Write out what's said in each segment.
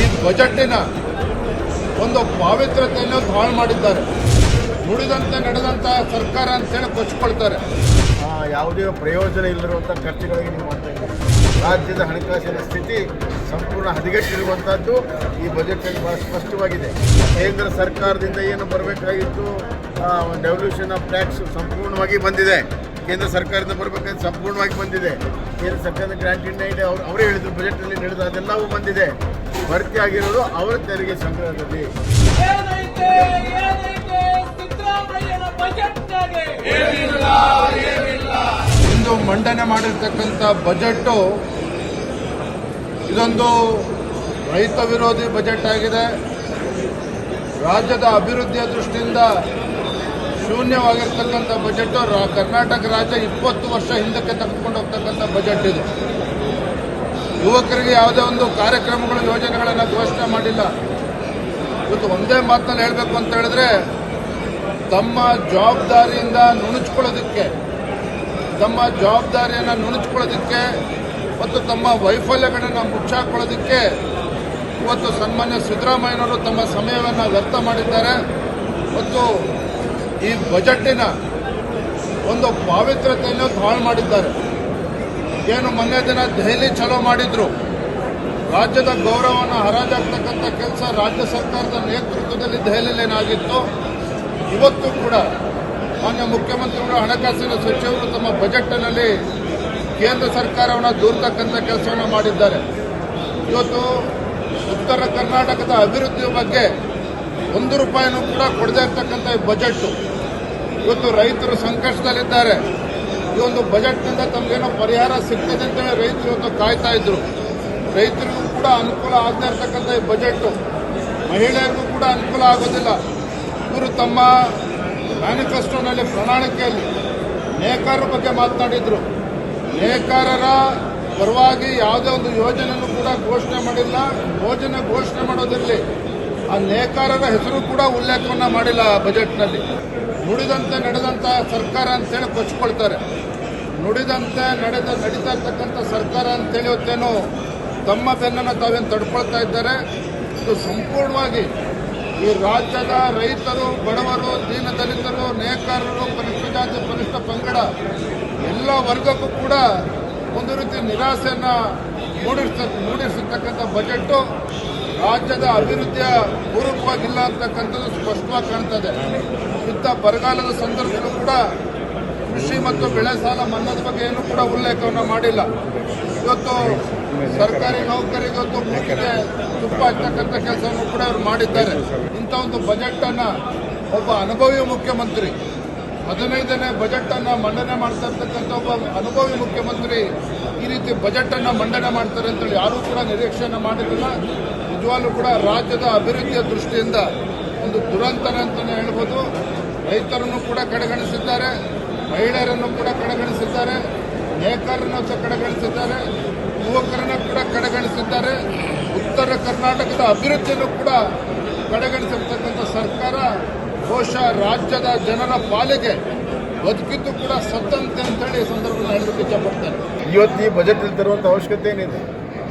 ಈ ಬಜೆಟ್ಟಿನ ಒಂದು ಪಾವಿತ್ರ್ಯತೆಯನ್ನು ಹಾಳು ಮಾಡಿದ್ದಾರೆ. ನುಡಿದಂತೆ ನಡೆದಂಥ ಸರ್ಕಾರ ಅಂತೇಳಿ ಕೊಚ್ಕೊಳ್ತಾರೆ. ಯಾವುದೇ ಪ್ರಯೋಜನ ಇಲ್ಲದಿರುವಂಥ ಖರ್ಚುಗಳಿಗೆ ನೀವು ಮಾಡ್ತಾ ಇದ್ದೀರಿ. ರಾಜ್ಯದ ಹಣಕಾಸಿನ ಸ್ಥಿತಿ ಸಂಪೂರ್ಣ ಹದಗೆಟ್ಟಿರುವಂಥದ್ದು ಈ ಬಜೆಟ್ನಲ್ಲಿ ಭಾಳ ಸ್ಪಷ್ಟವಾಗಿದೆ. ಕೇಂದ್ರ ಸರ್ಕಾರದಿಂದ ಏನು ಬರಬೇಕಾಗಿತ್ತು, ಡೆವಲ್ಯೂಷನ್ ಆಫ್ ಟ್ಯಾಕ್ಸ್ ಸಂಪೂರ್ಣವಾಗಿ ಬಂದಿದೆ. ಕೇಂದ್ರ ಸರ್ಕಾರದಿಂದ ಬರಬೇಕಾದ್ರೆ ಸಂಪೂರ್ಣವಾಗಿ ಬಂದಿದೆ. ಕೇಂದ್ರ ಸರ್ಕಾರದ ಗ್ರಾಂಟ್ ಇಂಡಿಯಾ ಇದೆ, ಅವರೇ ಹೇಳಿದ್ರು ಬಜೆಟ್ನಲ್ಲಿ ನಡೆದು ಅದೆಲ್ಲವೂ ಬಂದಿದೆ. ಭರ್ತಿ ಆಗಿರೋದು ಅವರ ತೆರಿಗೆ ಸಂಗ್ರಹದಲ್ಲಿ. ಇಂದು ಮಂಡನೆ ಮಾಡಿರ್ತಕ್ಕಂಥ ಬಜೆಟ್ಟು ಇದೊಂದು ರೈತ ವಿರೋಧಿ ಬಜೆಟ್ ಆಗಿದೆ. ರಾಜ್ಯದ ಅಭಿವೃದ್ಧಿಯ ದೃಷ್ಟಿಯಿಂದ ಶೂನ್ಯವಾಗಿರ್ತಕ್ಕಂಥ ಬಜೆಟ್ಟು. ಕರ್ನಾಟಕ ರಾಜ್ಯ 20 ವರ್ಷ ಹಿಂದಕ್ಕೆ ತೆಗೆದುಕೊಂಡು ಹೋಗ್ತಕ್ಕಂಥ ಬಜೆಟ್ ಇದು. ಯುವಕರಿಗೆ ಯಾವುದೇ ಒಂದು ಕಾರ್ಯಕ್ರಮಗಳು ಯೋಜನೆಗಳನ್ನು ಘೋಷಣೆ ಮಾಡಿಲ್ಲ. ಇವತ್ತು ಒಂದೇ ಮಾತಲ್ಲಿ ಹೇಳಬೇಕು ಅಂತ ಹೇಳಿದ್ರೆ, ತಮ್ಮ ಜವಾಬ್ದಾರಿಯಿಂದ ನುಣುಚ್ಕೊಳ್ಳೋದಕ್ಕೆ ಮತ್ತು ತಮ್ಮ ವೈಫಲ್ಯಗಳನ್ನು ಮುಚ್ಚಾಕೊಳ್ಳೋದಕ್ಕೆ ಇವತ್ತು ಸನ್ಮಾನ್ಯ ಸಿದ್ದರಾಮಯ್ಯನವರು ತಮ್ಮ ಸಮಯವನ್ನು ವ್ಯರ್ಥ ಮಾಡಿದ್ದಾರೆ. ಮತ್ತು ಈ ಬಜೆಟ್ಟಿನ ಒಂದು ಪಾವಿತ್ರ್ಯತೆಯನ್ನು ಹಾಳು ಮಾಡಿದ್ದಾರೆ. ಏನು ಮೊನ್ನೆ ದಿನ ದೆಹಲಿ ಚಲೋ ಮಾಡಿದ್ರು, ರಾಜ್ಯದ ಗೌರವವನ್ನು ಹರಾಜಾಗ್ತಕ್ಕಂಥ ಕೆಲಸ ರಾಜ್ಯ ಸರ್ಕಾರದ ನೇತೃತ್ವದಲ್ಲಿ ದೆಹಲಿಯಲ್ಲಿ ಏನಾಗಿತ್ತು, ಇವತ್ತು ಕೂಡ ಮಾನ್ಯ ಮುಖ್ಯಮಂತ್ರಿಗಳು, ಹಣಕಾಸಿನ ಸಚಿವರು ತಮ್ಮ ಬಜೆಟ್ನಲ್ಲಿ ಕೇಂದ್ರ ಸರ್ಕಾರವನ್ನು ದೂರತಕ್ಕಂಥ ಕೆಲಸವನ್ನು ಮಾಡಿದ್ದಾರೆ. ಇವತ್ತು ಉತ್ತರ ಕರ್ನಾಟಕದ ಅಭಿವೃದ್ಧಿಯ ಬಗ್ಗೆ 1 ರೂಪಾಯಿನೂ ಕೂಡ ಕೊಡದೇ ಇರ್ತಕ್ಕಂಥ ಈ ಬಜೆಟ್ಟು. ಇವತ್ತು ರೈತರು ಸಂಕಷ್ಟದಲ್ಲಿದ್ದಾರೆ. ಈ ಒಂದು ಬಜೆಟ್ನಿಂದ ತಮಗೇನೋ ಪರಿಹಾರ ಸಿಗ್ತದೆ ಅಂತೇಳಿ ರೈತರು ಇವತ್ತು ಕಾಯ್ತಾ ಇದ್ರು. ರೈತರಿಗೂ ಕೂಡ ಅನುಕೂಲ ಆಗದೇ ಇರ್ತಕ್ಕಂಥ ಈ ಬಜೆಟ್ಟು ಮಹಿಳೆಯರಿಗೂ ಕೂಡ ಅನುಕೂಲ ಆಗೋದಿಲ್ಲ. ಇವರು ತಮ್ಮ ಮ್ಯಾನಿಫೆಸ್ಟೋನಲ್ಲಿ, ಪ್ರಣಾಳಿಕೆಯಲ್ಲಿ ನೇಕಾರರ ಬಗ್ಗೆ ಮಾತನಾಡಿದ್ರು. ನೇಕಾರರ ಪರವಾಗಿ ಯಾವುದೇ ಒಂದು ಯೋಜನೆಯನ್ನು ಕೂಡ ಘೋಷಣೆ ಮಾಡಿಲ್ಲ. ಯೋಜನೆ ಘೋಷಣೆ ಮಾಡೋದಿರಲಿ, ಆ ನೇಕಾರರ ಹೆಸರು ಕೂಡ ಉಲ್ಲೇಖವನ್ನು ಮಾಡಿಲ್ಲ ಬಜೆಟ್ನಲ್ಲಿ. ನುಡಿದಂತೆ ನಡೆದಂಥ ಸರ್ಕಾರ ಅಂತೇಳಿ ಕೊಚ್ಕೊಳ್ತಾರೆ. ನುಡಿದಂತೆ ನಡೀತಾ ಇರ್ತಕ್ಕಂಥ ಸರ್ಕಾರ ಅಂತೇಳಿ ಇವತ್ತೇನು ತಮ್ಮ ಬೆನ್ನನ್ನು ತಾವೇನು ತಡ್ಕೊಳ್ತಾ ಇದ್ದಾರೆ. ಇದು ಸಂಪೂರ್ಣವಾಗಿ ಈ ರಾಜ್ಯದ ರೈತರು, ಬಡವರು, ದೀನದಲಿತರು, ನೇಕಾರರು, ಪರಿಶಿಷ್ಟ ಜಾತಿ, ಪರಿಶಿಷ್ಟ ಪಂಗಡ ಎಲ್ಲ ವರ್ಗಕ್ಕೂ ಕೂಡ ಒಂದು ರೀತಿ ನಿರಾಸೆಯನ್ನು ಮೂಡಿಸಿರ್ತಕ್ಕಂಥ ಬಜೆಟ್ಟು ರಾಜ್ಯದ ಅಭಿವೃದ್ಧಿಯ ಪೂರಕವಾಗಿಲ್ಲ ಅಂತಕ್ಕಂಥದ್ದು ಸ್ಪಷ್ಟವಾಗಿ ಕಾಣ್ತದೆ. ಇಂಥ ಬರಗಾಲದ ಸಂದರ್ಭದಲ್ಲೂ ಕೂಡ ಕೃಷಿ ಮತ್ತು ಬೆಳೆ ಸಾಲ ಮನ್ನಾದ ಬಗ್ಗೆ ಏನೂ ಕೂಡ ಉಲ್ಲೇಖವನ್ನು ಮಾಡಿಲ್ಲ. ಇವತ್ತು ಸರ್ಕಾರಿ ನೌಕರಿಗೆ ಮೂಗಿಗೆ ತುಪ್ಪ ಹಚ್ಚತಕ್ಕಂಥ ಕೆಲಸವನ್ನು ಕೂಡ ಅವರು ಮಾಡಿದ್ದಾರೆ. ಇಂಥ ಒಂದು ಬಜೆಟನ್ನು ಒಬ್ಬ ಅನುಭವಿ ಮುಖ್ಯಮಂತ್ರಿ, 15ನೇ ಬಜೆಟನ್ನು ಮಂಡನೆ ಮಾಡ್ತಾ ಇರ್ತಕ್ಕಂಥ ಒಬ್ಬ ಅನುಭವಿ ಮುಖ್ಯಮಂತ್ರಿ ಈ ರೀತಿ ಬಜೆಟನ್ನು ಮಂಡನೆ ಮಾಡ್ತಾರೆ ಅಂತೇಳಿ ಯಾರೂ ಕೂಡ ನಿರೀಕ್ಷೆಯನ್ನು ಮಾಡಿರಲಿಲ್ಲ. ನಿಜವಾಗ್ಲೂ ಕೂಡ ರಾಜ್ಯದ ಅಭಿವೃದ್ಧಿಯ ದೃಷ್ಟಿಯಿಂದ ಒಂದು ದುರಂತನ ಅಂತಲೇ ಹೇಳ್ಬೋದು. ರೈತರನ್ನು ಕೂಡ ಕಡೆಗಣಿಸಿದ್ದಾರೆ, ಮಹಿಳೆಯರನ್ನು ಕೂಡ ಕಡೆಗಣಿಸಿದ್ದಾರೆ, ನೇಕಾರರನ್ನು ಸಹ ಕಡೆಗಣಿಸಿದ್ದಾರೆ, ಯುವಕರನ್ನು ಕೂಡ ಕಡೆಗಣಿಸಿದ್ದಾರೆ. ಉತ್ತರ ಕರ್ನಾಟಕದ ಅಭಿವೃದ್ಧಿಯನ್ನು ಕೂಡ ಕಡೆಗಣಿಸಿರ್ತಕ್ಕಂಥ ಸರ್ಕಾರ ಬಹುಶಃ ರಾಜ್ಯದ ಜನರ ಪಾಲಿಗೆ ಬದುಕಿದ್ದು ಕೂಡ ಸತ್ತಂತೆ ಅಂತೇಳಿ ಈ ಸಂದರ್ಭದಲ್ಲಿ ಹೇಳಲಿಕ್ಕೆ ಇಷ್ಟಪಡ್ತಾರೆ. ಇವತ್ತು ಈ ಬಜೆಟಲ್ಲಿ ತರುವಂಥ ಅವಶ್ಯಕತೆ ಏನಿದೆ?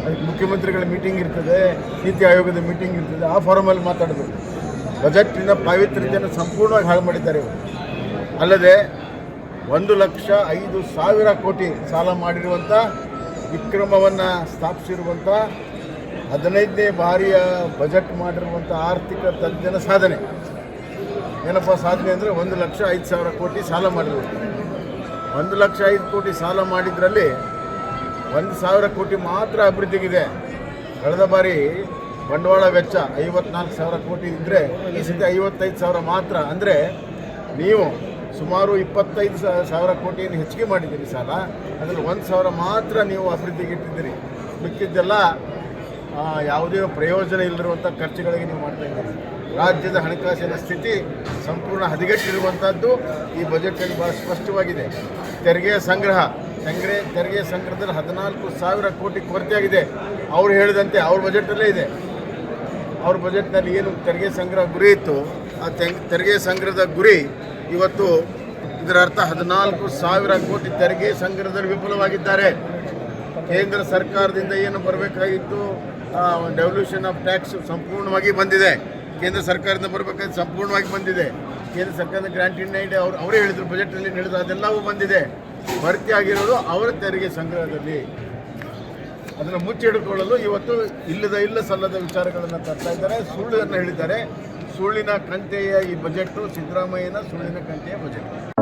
ಅದಕ್ಕೆ ಮುಖ್ಯಮಂತ್ರಿಗಳ ಮೀಟಿಂಗ್ ಇರ್ತದೆ, ನೀತಿ ಆಯೋಗದ ಮೀಟಿಂಗ್ ಇರ್ತದೆ, ಆ ಫಾರಮಲ್ಲಿ ಮಾತಾಡೋದು. ಬಜೆಟ್ಟಿನ ಪಾವಿತ್ರ್ಯತೆಯನ್ನು ಸಂಪೂರ್ಣವಾಗಿ ಹಾಳು ಮಾಡಿದ್ದಾರೆ. ಅಲ್ಲದೆ 1,05,000 ಕೋಟಿ ಸಾಲ ಮಾಡಿರುವಂಥ ವಿಕ್ರಮವನ್ನು ಸ್ಥಾಪಿಸಿರುವಂಥ 15ನೇ ಬಾರಿಯ ಬಜೆಟ್ ಮಾಡಿರುವಂಥ ಆರ್ಥಿಕ ತಜ್ಞನ ಸಾಧನೆ. ಏನಪ್ಪ ಸಾಧನೆ ಅಂದರೆ 1,05,000 ಕೋಟಿ ಸಾಲ ಮಾಡಿರುವುದು. 1,05,000 ಕೋಟಿ ಸಾಲ ಮಾಡಿದ್ರಲ್ಲಿ 1,000 ಕೋಟಿ ಮಾತ್ರ ಅಭಿವೃದ್ಧಿಗಿದೆ. ಕಳೆದ ಬಾರಿ ಬಂಡವಾಳ ವೆಚ್ಚ 54,000 ಕೋಟಿ ಇದ್ದರೆ ಈ ಸತಿ 55,000 ಮಾತ್ರ. ಅಂದರೆ ನೀವು ಸುಮಾರು 25,000 ಕೋಟಿಯನ್ನು ಹೆಚ್ಚಿಗೆ ಮಾಡಿದ್ದೀರಿ ಸಾಲ. ಅದರಲ್ಲಿ 1,000 ಮಾತ್ರ ನೀವು ಅಭಿವೃದ್ಧಿಗೆ ಇಟ್ಟಿದ್ದೀರಿ. ಮಿಕ್ಕಿದ್ದೆಲ್ಲ ಯಾವುದೇ ಪ್ರಯೋಜನ ಇಲ್ಲದಿರುವಂಥ ಖರ್ಚುಗಳಿಗೆ ನೀವು ಮಾಡ್ತಾ ಇದ್ದೀರಿ. ರಾಜ್ಯದ ಹಣಕಾಸಿನ ಸ್ಥಿತಿ ಸಂಪೂರ್ಣ ಹದಗೆಟ್ಟಿರುವಂಥದ್ದು ಈ ಬಜೆಟ್ನಲ್ಲಿ ಭಾಳ ಸ್ಪಷ್ಟವಾಗಿದೆ. ತೆರಿಗೆ ಸಂಗ್ರಹದಲ್ಲಿ 14,000 ಕೋಟಿ ಕೊರತೆಯಾಗಿದೆ. ಅವ್ರು ಹೇಳಿದಂತೆ ಅವ್ರ ಬಜೆಟಲ್ಲೇ ಇದೆ. ಅವ್ರ ಬಜೆಟ್ನಲ್ಲಿ ಏನು ತೆರಿಗೆ ಸಂಗ್ರಹ ಗುರಿ ಇತ್ತು, ಆ ತೆರಿಗೆ ಸಂಗ್ರಹದ ಗುರಿ ಇವತ್ತು ಇದರ ಅರ್ಥ 14,000 ಕೋಟಿ ತೆರಿಗೆ ಸಂಗ್ರಹದಲ್ಲಿ ವಿಫಲವಾಗಿದ್ದಾರೆ. ಕೇಂದ್ರ ಸರ್ಕಾರದಿಂದ ಏನು ಬರಬೇಕಾಗಿತ್ತು ಡೆವಲ್ಯೂಷನ್ ಆಫ್ ಟ್ಯಾಕ್ಸ್ ಸಂಪೂರ್ಣವಾಗಿ ಬಂದಿದೆ. ಕೇಂದ್ರ ಸರ್ಕಾರದಿಂದ ಬರಬೇಕಾದ್ರೆ ಸಂಪೂರ್ಣವಾಗಿ ಬಂದಿದೆ. ಕೇಂದ್ರ ಸರ್ಕಾರದ ಗ್ರಾಂಟಿನ ಅವರೇ ಹೇಳಿದರು, ಬಜೆಟ್ನಲ್ಲಿ ಹೇಳಿದ್ರು, ಅದೆಲ್ಲವೂ ಬಂದಿದೆ. ಭರ್ತಿ ಆಗಿರೋದು ಅವರ ತೆರಿಗೆ ಸಂಗ್ರಹದಲ್ಲಿ. ಅದನ್ನು ಮುಚ್ಚಿಡಿಕೊಳ್ಳಲು ಇವತ್ತು ಇಲ್ಲ ಸಲ್ಲದ ವಿಚಾರಗಳನ್ನು ತರ್ತಾ ಇದ್ದಾರೆ, ಸುಳ್ಳನ್ನು ಹೇಳಿದ್ದಾರೆ. ಸುಳ್ಳಿನ ಕಂತೆಯ ಈ ಬಜೆಟ್ಟು, ಸಿದ್ದರಾಮಯ್ಯನ ಸುಳ್ಳಿನ ಕಂತೆಯ ಬಜೆಟ್.